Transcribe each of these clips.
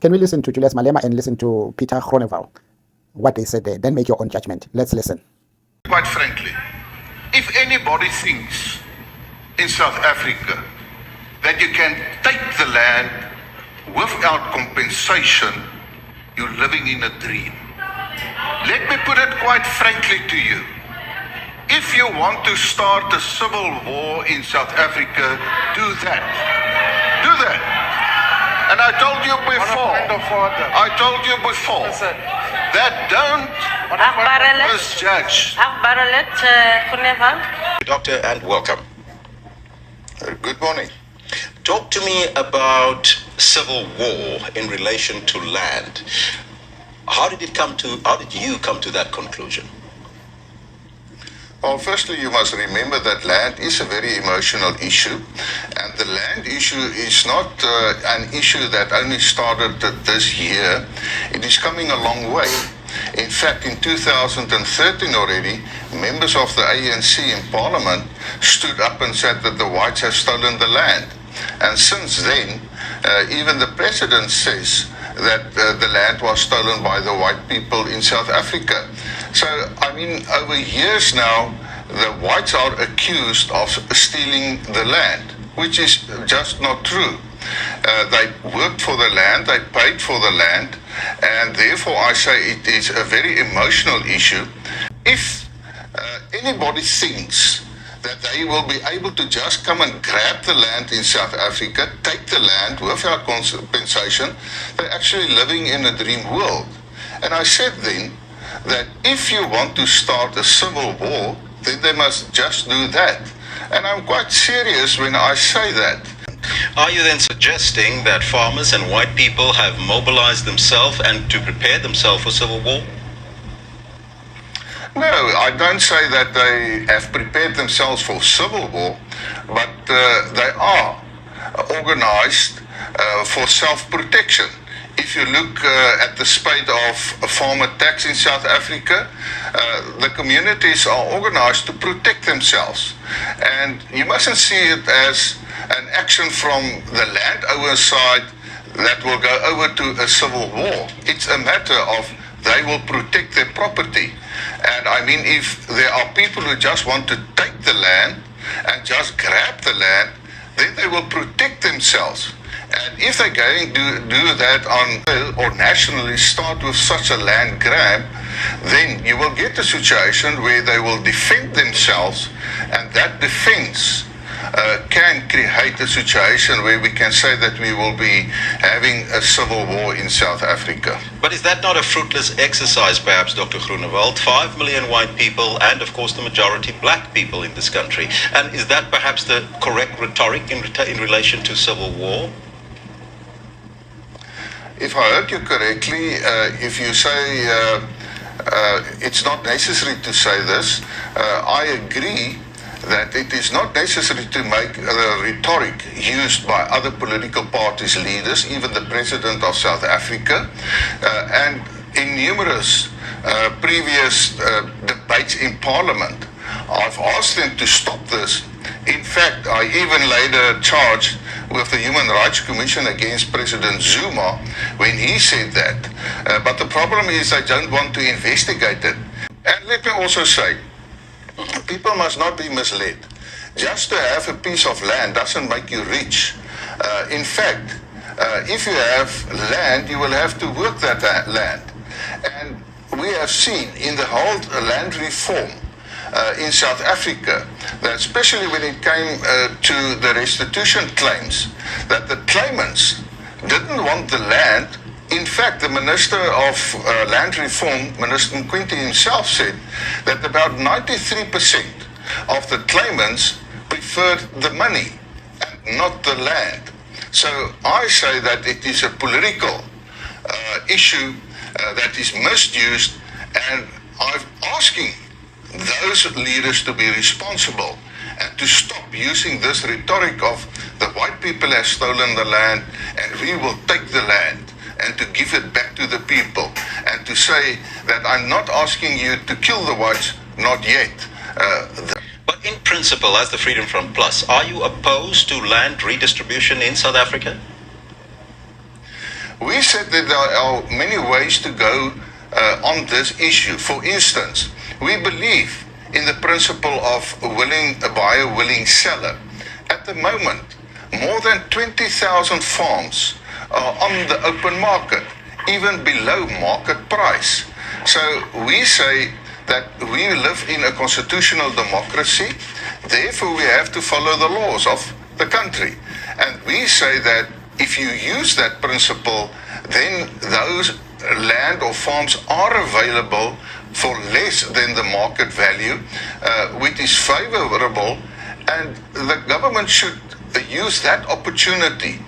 Can we listen to Julius Malema and listen to Peter Groenewald, what they said there? Then make your own judgment. Let's listen. Quite frankly, if anybody thinks in South Africa that you can take the land without compensation, you're living in a dream. Let me put it quite frankly to you. If you want to start a civil war in South Africa, do that. Do that. And I told you before, that don't misjudge. Doctor, and welcome. Good morning. Talk to me about civil war in relation to land. How did you come to that conclusion? Well, firstly, you must remember that land is a very emotional issue, and the land issue is not an issue that only started this year. It is coming a long way. In fact, in 2013 already, members of the ANC in Parliament stood up and said that the whites have stolen the land. And since then, even the president says that the land was stolen by the white people in South Africa. So, I mean, over years now, the whites are accused of stealing the land, which is just not true. They worked for the land, they paid for the land, and therefore I say it is a very emotional issue. If anybody thinks that they will be able to just come and grab the land in South Africa, take the land without compensation, they're actually living in a dream world. And I said then that if you want to start a civil war, then they must just do that. And I'm quite serious when I say that. Are you then suggesting that farmers and white people have mobilized themselves and to prepare themselves for civil war? No, I don't say that they have prepared themselves for civil war, but they are organized for self-protection. If you look at the spate of farm attacks in South Africa, the communities are organized to protect themselves. And you mustn't see it as an action from the landowner side that will go over to a civil war. It's a matter of they will protect their property. And I mean, if there are people who just want to take the land and just grab the land, then they will protect themselves. And if they're going to do that on or nationally start with such a land grab, then you will get a situation where they will defend themselves, and that defense can create a situation where we can say that we will be having a civil war in South Africa. But is that not a fruitless exercise, perhaps, Dr. Groenewald? 5 million white people and, of course, the majority black people in this country. And is that perhaps the correct rhetoric in relation to civil war? If I heard you correctly, if you say it's not necessary to say this, I agree that it is not necessary to make the rhetoric used by other political parties' leaders, even the President of South Africa, and in numerous previous debates in Parliament. I've asked them to stop this. In fact, I even laid a charge with the Human Rights Commission against President Zuma when he said that. But the problem is they don't want to investigate it. And let me also say, people must not be misled. Just to have a piece of land doesn't make you rich. In fact, if you have land, you will have to work that land. And we have seen in the whole land reform in South Africa, that especially when it came to the restitution claims, that the claimants didn't want the land. In fact, the Minister of Land Reform, Minister Quinty himself, said that about 93% of the claimants preferred the money and not the land. So I say that it is a political issue that is misused, and I'm asking those leaders to be responsible and to stop using this rhetoric of the white people have stolen the land and we will take the land, and to give it back to the people, and to say that I'm not asking you to kill the whites, not yet. But in principle, as the Freedom Front Plus, are you opposed to land redistribution in South Africa? We said that there are many ways to go on this issue. For instance, we believe in the principle of a buyer, willing seller. At the moment, more than 20,000 farms are on the open market, even below market price. So we say that we live in a constitutional democracy, therefore we have to follow the laws of the country. And we say that if you use that principle, then those land or farms are available for less than the market value, which is favorable, and the government should use that opportunity.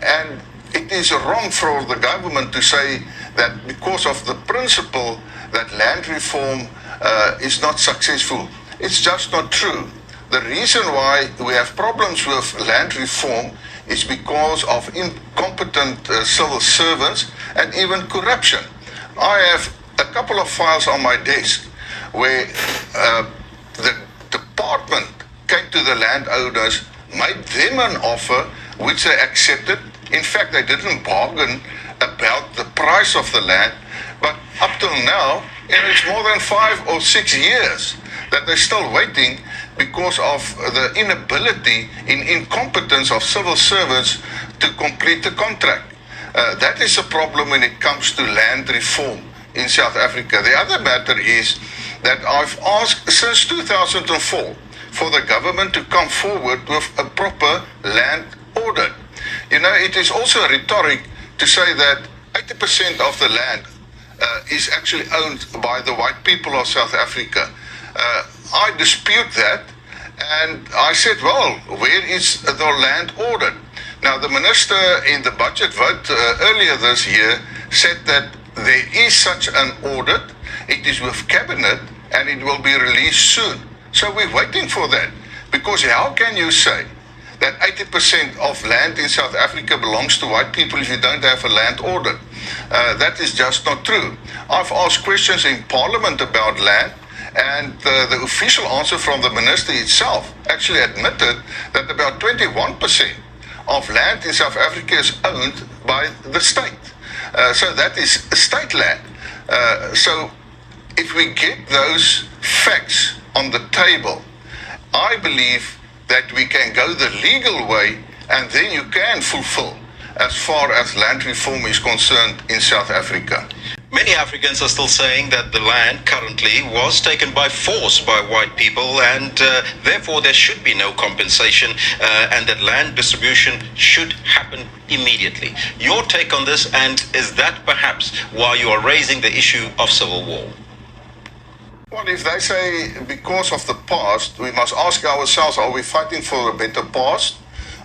And it is wrong for the government to say that because of the principle that land reform is not successful. It's just not true. The reason why we have problems with land reform is because of incompetent civil servants and even corruption. I have a couple of files on my desk where the department came to the landowners, made them an offer which they accepted. In fact, they didn't bargain about the price of the land, but up till now, it's more than 5 or 6 years that they're still waiting because of the inability in incompetence of civil servants to complete the contract. That is a problem when it comes to land reform in South Africa. The other matter is that I've asked since 2004 for the government to come forward with a proper land audit. You know, it is also rhetoric to say that 80% of the land is actually owned by the white people of South Africa. I dispute that, and I said, well, where is the land audit? Now, the minister in the budget vote earlier this year said that there is such an audit, it is with cabinet, and it will be released soon. So we're waiting for that, because how can you say that 80% of land in South Africa belongs to white people if you don't have a land audit? That is just not true. I've asked questions in Parliament about land, and the official answer from the minister itself actually admitted that about 21% of land in South Africa is owned by the state. So that is state land. So if we get those facts on the table, I believe that we can go the legal way, and then you can fulfill as far as land reform is concerned in South Africa. Many Africans are still saying that the land currently was taken by force by white people, and therefore there should be no compensation, and that land distribution should happen immediately. Your take on this, and is that perhaps why you are raising the issue of civil war? Well, if they say because of the past, we must ask ourselves, are we fighting for a better past,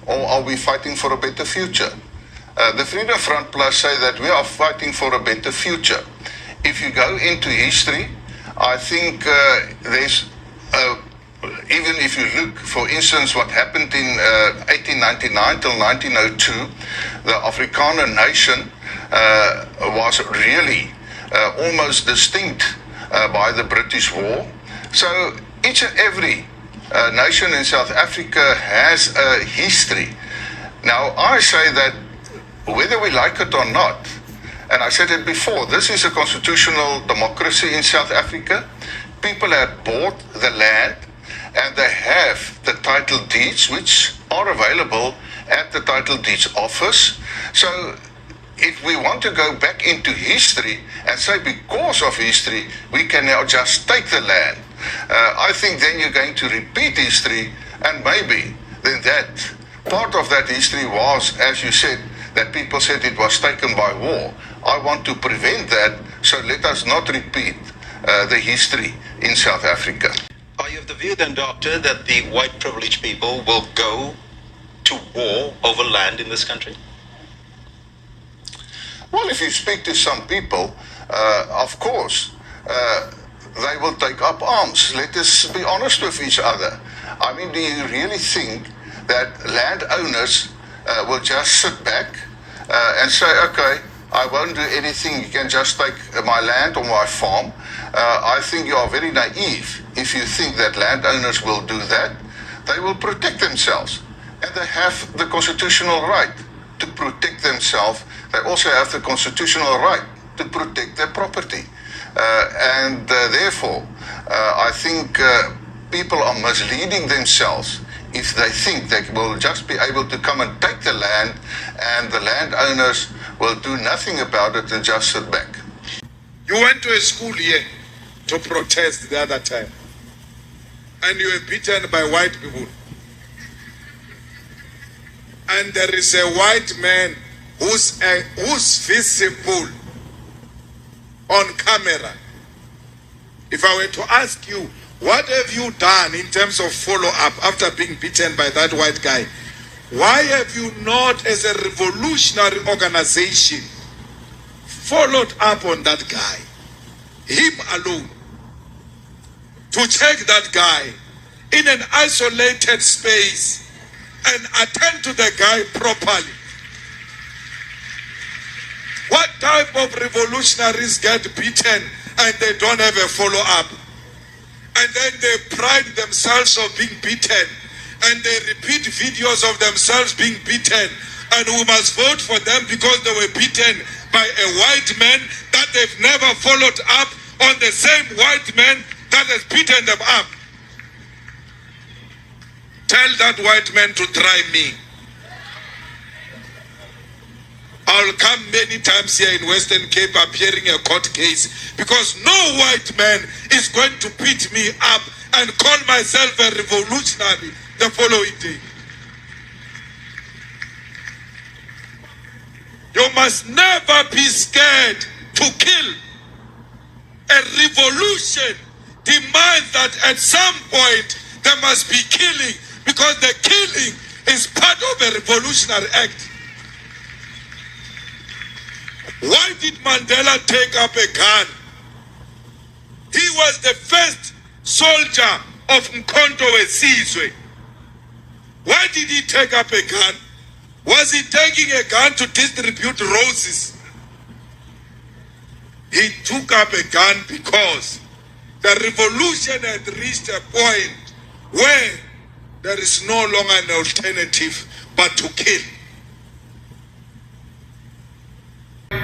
or are we fighting for a better future? The Freedom Front Plus say that we are fighting for a better future. If you go into history, I think there's, even if you look, for instance, what happened in 1899 till 1902, the Afrikaner nation was really almost distinct by the British War. So each and every nation in South Africa has a history. Now, I say that whether we like it or not, and I said it before, this is a constitutional democracy in South Africa. People have bought the land, and they have the title deeds, which are available at the title deeds office. So if we want to go back into history and say because of history, we can now just take the land, I think then you're going to repeat history, and maybe then that part of that history was, as you said, that people said it was taken by war. I want to prevent that, so let us not repeat the history in South Africa. Are you of the view then, Doctor, that the white privileged people will go to war over land in this country? Well, if you speak to some people, of course, they will take up arms. Let us be honest with each other. I mean, do you really think that landowners will just sit back and say, okay, I won't do anything, you can just take my land or my farm? I think you are very naive if you think that landowners will do that. They will protect themselves, and they have the constitutional right to protect themselves. they also have the constitutional right to protect their property. Therefore, I think people are misleading themselves if they think they will just be able to come and take the land and the landowners will do nothing about it and just sit back. You went to a school here to protest the other time, and you were beaten by white people. And there is a white man who's visible on camera. If I were to ask you, what have you done in terms of follow-up after being beaten by that white guy? Why have you not, as a revolutionary organization, followed up on that guy, him alone, to check that guy in an isolated space and attend to the guy properly? What type of revolutionaries get beaten and they don't have a follow-up? And then they pride themselves of being beaten, and they repeat videos of themselves being beaten, and we must vote for them because they were beaten by a white man that they've never followed up on the same white man that has beaten them up. Tell that white man to try me. I'll come many times here in Western Cape appearing a court case, because no white man is going to beat me up and call myself a revolutionary the following day. You must never be scared to kill. A revolution demands that at some point there must be killing, because the killing is part of a revolutionary act. Why did Mandela take up a gun? He was the first soldier of Mkhonto Wesizwe. Why did he take up a gun? Was he taking a gun to distribute roses? He took up a gun because the revolution had reached a point where there is no longer an alternative but to kill.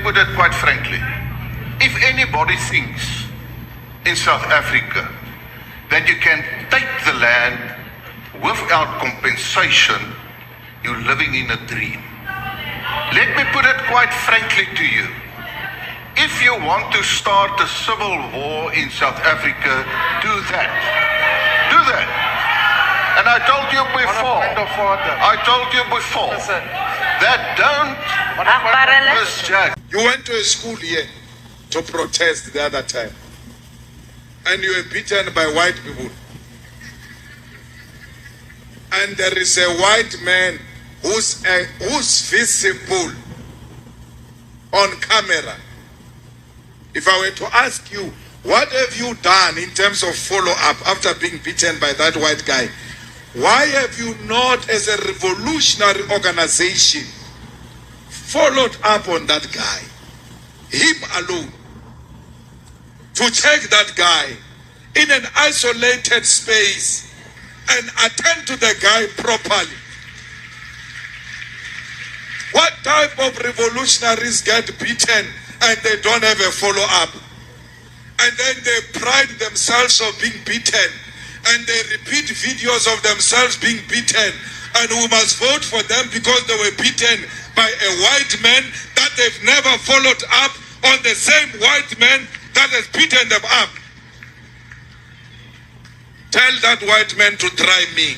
Put it quite frankly, if anybody thinks in South Africa that you can take the land without compensation, you're living in a dream. Let me put it quite frankly to you. If you want to start a civil war in South Africa, do that. Do that. And I told you before, that don't misjudge. You went to a school here to protest the other time, and you were beaten by white people. And there is a white man who's visible on camera. If I were to ask you, what have you done in terms of follow-up after being beaten by that white guy? Why have you not, as a revolutionary organization, followed up on that guy, him alone, to check that guy in an isolated space and attend to the guy properly? What type of revolutionaries get beaten and they don't have a follow-up? And then they pride themselves of being beaten, and they repeat videos of themselves being beaten, and we must vote for them because they were beaten by a white man that they've never followed up on the same white man that has beaten them up. Tell that white man to try me.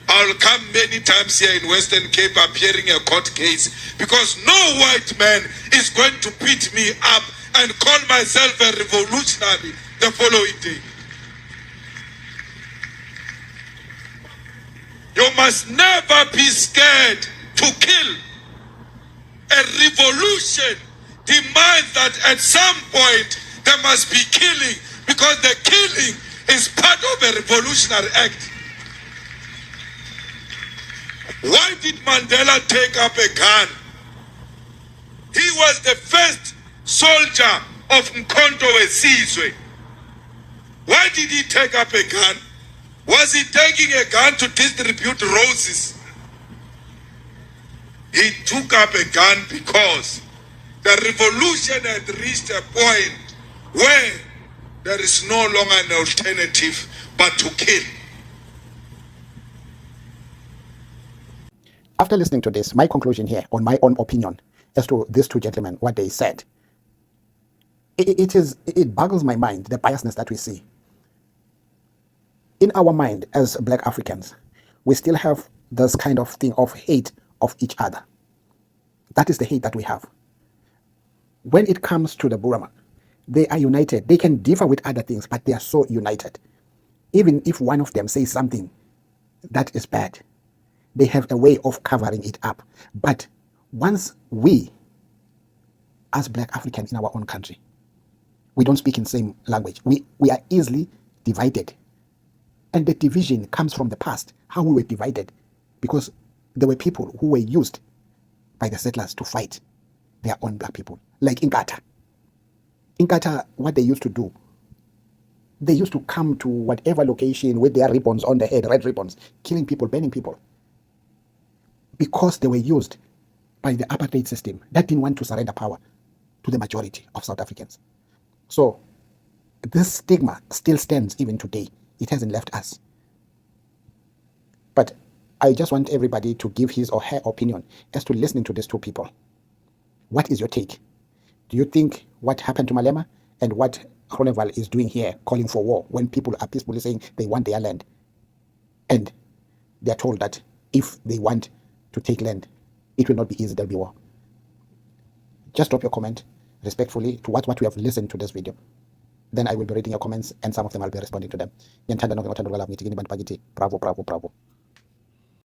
I'll come many times here in Western Cape appearing a court case, because no white man is going to beat me up and call myself a revolutionary the following day. You must never be scared to kill. A revolution demands that at some point there must be killing, because the killing is part of a revolutionary act. Why did Mandela take up a gun? He was the first soldier of Mkhonto Wesizwe. Why did he take up a gun? Was he taking a gun to distribute roses? He took up a gun because the revolution had reached a point where there is no longer an alternative but to kill. After listening to this, my conclusion here on my own opinion as to these two gentlemen, what they said, it boggles my mind, the biasness that we see. In our mind as Black Africans, we still have this kind of thing of hate of each other. That is the hate that we have. When it comes to the Burama, they are united. They can differ with other things, but they are so united. Even if one of them says something that is bad, they have a way of covering it up. But once we, as Black Africans in our own country, we don't speak in the same language, we are easily divided. And the division comes from the past, how we were divided, because there were people who were used by the settlers to fight their own Black people, like Inkatha. Inkatha, what they used to do, they used to come to whatever location with their ribbons on the head, red ribbons, killing people, burning people, because they were used by the apartheid system that didn't want to surrender power to the majority of South Africans. So this stigma still stands even today. It hasn't left us. But I just want everybody to give his or her opinion as to listening to these two people. What is your take? Do you think what happened to Malema and what Groenewald is doing here, calling for war, when people are peacefully saying they want their land, and they're told that if they want to take land, it will not be easy, there'll be war? Just drop your comment respectfully to what we have listened to this video. Then I will be reading your comments, and some of them I'll be responding to them. Bravo, bravo, bravo.